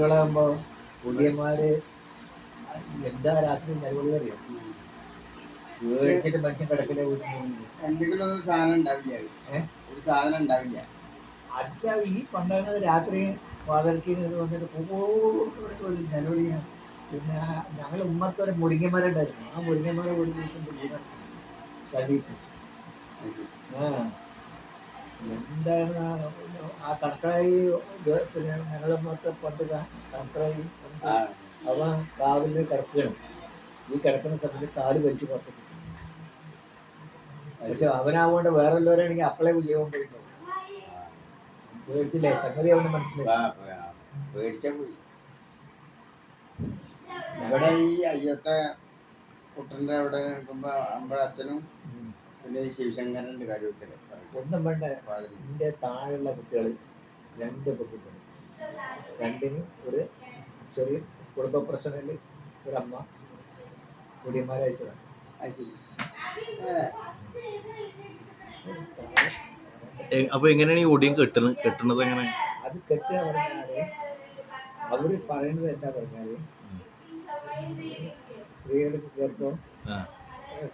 കുട്ടികളാകുമ്പോ പുതിയന്മാര് എന്താ രാത്രി നിലവിളി അറിയാം. പേടിച്ചിട്ട് മനുഷ്യൻ കിടക്കില്ല വീട്ടിൽ. എന്തെങ്കിലും ഒരു സാധനം ഉണ്ടാവില്ല. ഒരു സാധനം ഉണ്ടാവില്ല. അത് ഈ പണ്ടാണ് രാത്രി വാതിൽക്ക് വന്നിട്ട് നിലവിളിയാണ്. പിന്നെ ഞങ്ങൾ ഉമ്മത്തൊരു മുരിങ്ങമരണ്ടായിരുന്നു. ആ മുരിങ്ങമരം ഒരു ദിവസം വീട് തള്ളിയിട്ട് എന്താണ് ആ കണക്കായി. പിന്നെ ഞങ്ങളെ മൊത്തം പണ്ട് കണക്കായി അവ കാവില് കിടക്കുകയാണ്. ഈ കിടക്കുന്ന സമയത്ത് കാല് വലിച്ചു പുറത്തേക്ക്. പക്ഷെ അവനാവുകൊണ്ട് വേറെ ഉള്ളവരാണെങ്കിൽ അപ്പളെ വിജയം പോയിട്ടുണ്ടാവും. പേടിച്ചില്ലേ? സംഗതി അവന് മനസ്സിലായി. പേടിച്ചാ പോയി. ഇവിടെ ഈ അയ്യത്തെ കുട്ടന്റെ അവിടെ നിൽക്കുമ്പോ നമ്മുടെ അച്ഛനും പിന്നെ ശിവശങ്കരന്റെ കാര്യത്തില് ഒന്നും വേണ്ട. ഇതിന്റെ താഴെയുള്ള കുട്ടികൾ 2 പെൺകുട്ടികൾ, 2 ഒരു ചെറിയ കുടുംബ പ്രശ്നത്തില് ഒരമ്മ കുടിയന്മാരായിട്ടാണ്. അപ്പൊ എങ്ങനെയാണ് ഈ ഒടിയും കെട്ടുന്നത്? എങ്ങനെ അത് കെട്ടുക പറഞ്ഞാല് അവര് പറയുന്നത് എന്താ പറഞ്ഞാല് സ്ത്രീകൾക്ക് ഗർഭം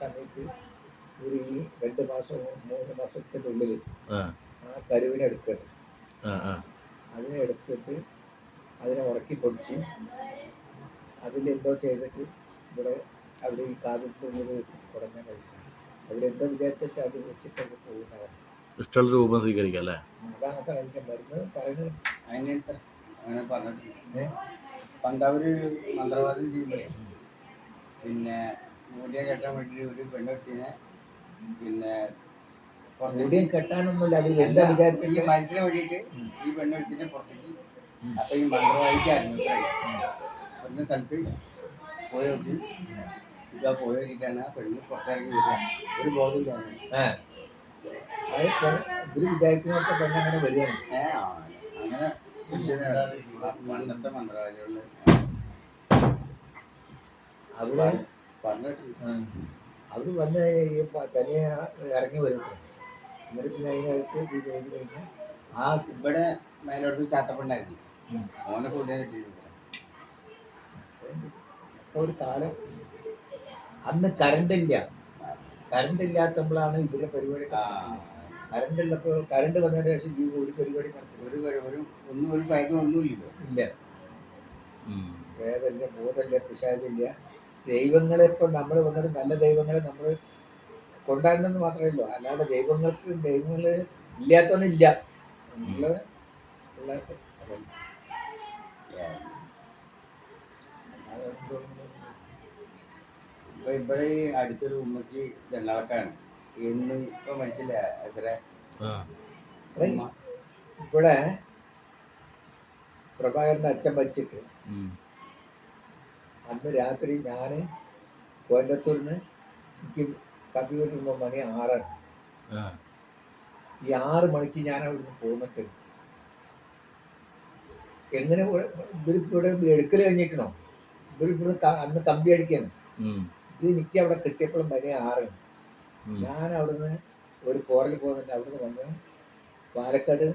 സമയത്ത് ഒരു 2 മാസം 3 മാസത്തിന്റെ ഉള്ളിൽ ആ കരുവിനെ എടുക്കണം. അതിനെ എടുത്തിട്ട് അതിനെ ഉറക്കി പൊടിച്ച് അതിലെന്തോ ചെയ്തിട്ട് ഇവിടെ അവിടെ ഈ കാതിൻ്റെ ഉള്ളിൽ വെച്ചിട്ട് തുടങ്ങാൻ കഴിയും. അവരെന്തോ വിചാരിച്ചിട്ട് അത് വെച്ചിട്ടൊക്കെ പോകുന്നതാണ്. ഇഷ്ടമുള്ള രൂപം സ്വീകരിക്കാം അല്ലേ? അതാണത്തെ കഴിക്കാൻ മരുന്ന് പറയുന്നത്. അതിനടുത്ത് അങ്ങനെ പറഞ്ഞിട്ടുണ്ട്. പണ്ട് അവര് മന്ത്രവാദം ചെയ്യുമ്പോഴേ പിന്നെ മൂടിയെ കെട്ടാൻ വേണ്ടി ഒരു പെണ്ണെടുത്തിനെ പിന്നെ മൂടിയെ കെട്ടാനൊന്നുമില്ല. അവർ എന്താ വിചാരിച്ച ഈ മരത്തിന് വേണ്ടിയിട്ട് ഈ പെണ്ണെടുത്തിനെ പുറത്തേക്ക്. അപ്പൊ ഈ മന്ത്രവാദിക്ക് അറിഞ്ഞിട്ടായി പറഞ്ഞ സ്ഥലത്ത് പോയി നോക്കി ഇതാ പോയി നോക്കിയിട്ടാണ് ആ പെണ്ണ് പുറത്തിറങ്ങി വരിക. ഒരു ബോധമില്ലാണ്. ഇവര് വിചാരിക്കുന്നൊക്കെ പെണ്ണ് അങ്ങനെ വരികയാണ്. അങ്ങനെ പണ്ടത്തെ മന്ത്രവാദികളില് അവര് വന്ന് തനിയെ ഇറങ്ങി വരും. എന്നിട്ട് പിന്നെ അതിനകത്ത് ഇത് ചെയ്ത് കഴിഞ്ഞാൽ ആ ഇവിടെ മേലോട്ട് ചാത്തപ്പണ്ടായിരുന്നു. ഓനെ കൂട്ടിയാൽ കിട്ടിയിട്ടുണ്ട്. ഒരു കാലം അന്ന് കറണ്ട് ഇല്ലാത്തപ്പോഴാണ് ഇതിന്റെ പരിപാടി. കറണ്ട് ഉള്ളപ്പോൾ കറണ്ട് വന്നതിന് ശേഷം ഈ ഒരു പരിപാടി ഒരു ഭയങ്കരമൊന്നുമില്ലല്ലോ. ഇല്ല. വേദമില്ല, ബോധമില്ല, പിശാചില്ല. ദൈവങ്ങളെ ഇപ്പം നമ്മൾ വന്നിട്ട് നല്ല ദൈവങ്ങളെ നമ്മൾ കൊണ്ടാടുന്നെന്ന് മാത്രമല്ലോ. അല്ലാതെ ദൈവങ്ങൾ ഇല്ലാത്തവനില്ല. ഇപ്പൊ ഇവിടെ ഈ അടുത്തൊരു ഉമ്മക്ക് ദണ്ണവക്കാണ്. ഇന്ന് ഇപ്പൊ മരിച്ചില്ല അസറെ. ഇവിടെ പ്രഭാകരന്റെ അച്ഛൻ മരിച്ചിട്ട് അന്ന് രാത്രി ഞാൻ കോയമ്പത്തൂരിന്ന് എനിക്ക് കമ്പ്യൂട്ടർ വരുമ്പോൾ മണി 6. ഈ 6 മണിക്ക് ഞാൻ അവിടുന്ന് പോന്നിട്ട് എങ്ങനെ ഇവരിവിടെ എടുക്കൽ കഴിഞ്ഞിരിക്കണോ? ഇവരിവിടെ അന്ന് കമ്പി അടിക്കാണ്. ഇത് എനിക്ക് അവിടെ കിട്ടിയപ്പോഴും മണി 6. ഞാൻ അവിടുന്ന് ഒരു കോറിൽ പോകുന്നുണ്ട്. അവിടുന്ന് വന്ന് പാലക്കാട്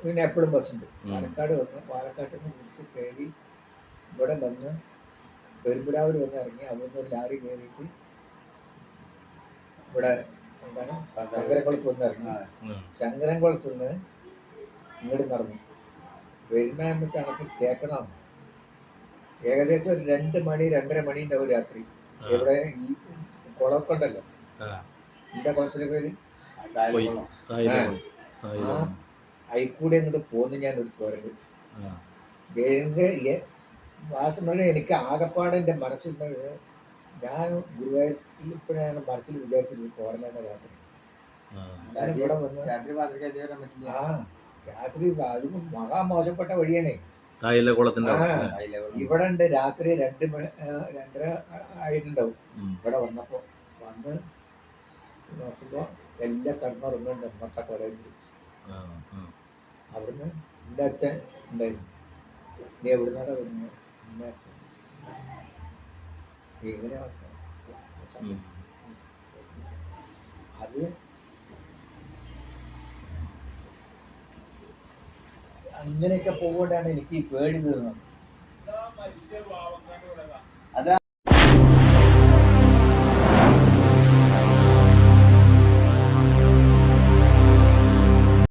പിന്നെ എപ്പോഴും ബസ്സുണ്ട്. പാലക്കാട് വന്ന് പാലക്കാട്ടിൽ നിന്ന് വിളിച്ച് കയറി ഇവിടെ വന്ന് പെരുമ്പുരാവിൽ വന്ന് ഇറങ്ങി. അവിടുന്ന് ഒരു ലാറി കയറിയിട്ട് ഇവിടെ എന്താണ് ശങ്കരംകുളത്ത് വന്ന് ഇറങ്ങി. ശങ്കരംകുളത്ത് നിന്ന് ഇങ്ങോട്ട് നടന്നു വരുന്ന കണക്ക് കേൾക്കണം. ഏകദേശം ഒരു 2 മണി 2:30 മണി ഉണ്ടാവും രാത്രി. ഇവിടെ ഈ കുളമൊക്കെ ഉണ്ടല്ലോ, എന്താ കുളത്തിന്റെ പേര്? അയിക്കൂടെ അങ്ങോട്ട് പോന്ന് ഞാൻ ഒരു പോരല്. വാസമല്ല എനിക്ക് ആകപ്പാടെ എൻ്റെ മനസ്സിൽ ഞാൻ ഗുരുവായൂരിൽ ഇപ്പോഴാണ് മനസ്സിൽ വിചാരിച്ചത് പോരലാണ് രാത്രി. ഇവിടെ വന്ന് രാത്രി അത് മഹാമോശപ്പെട്ട വഴിയാണേ. ഇവിടെ ഉണ്ട് രാത്രി 2 മണി 2:30 ആയിട്ടുണ്ടാവും. ഇവിടെ വന്നപ്പോ വന്ന് നോക്കുമ്പോ എല്ലാ കടന്നുറങ്ങുന്നുണ്ട്. മൊത്ത കൊലയുണ്ട്. അവിടുന്ന് എൻ്റെ അച്ഛൻ ഉണ്ടായിരുന്നു. നീ എവിടുന്നാണ് വരുന്നത്? എങ്ങനെ അത് അങ്ങനെയൊക്കെ പോകൊണ്ടാണ് എനിക്ക് ഈ പേടി തീർന്നത്.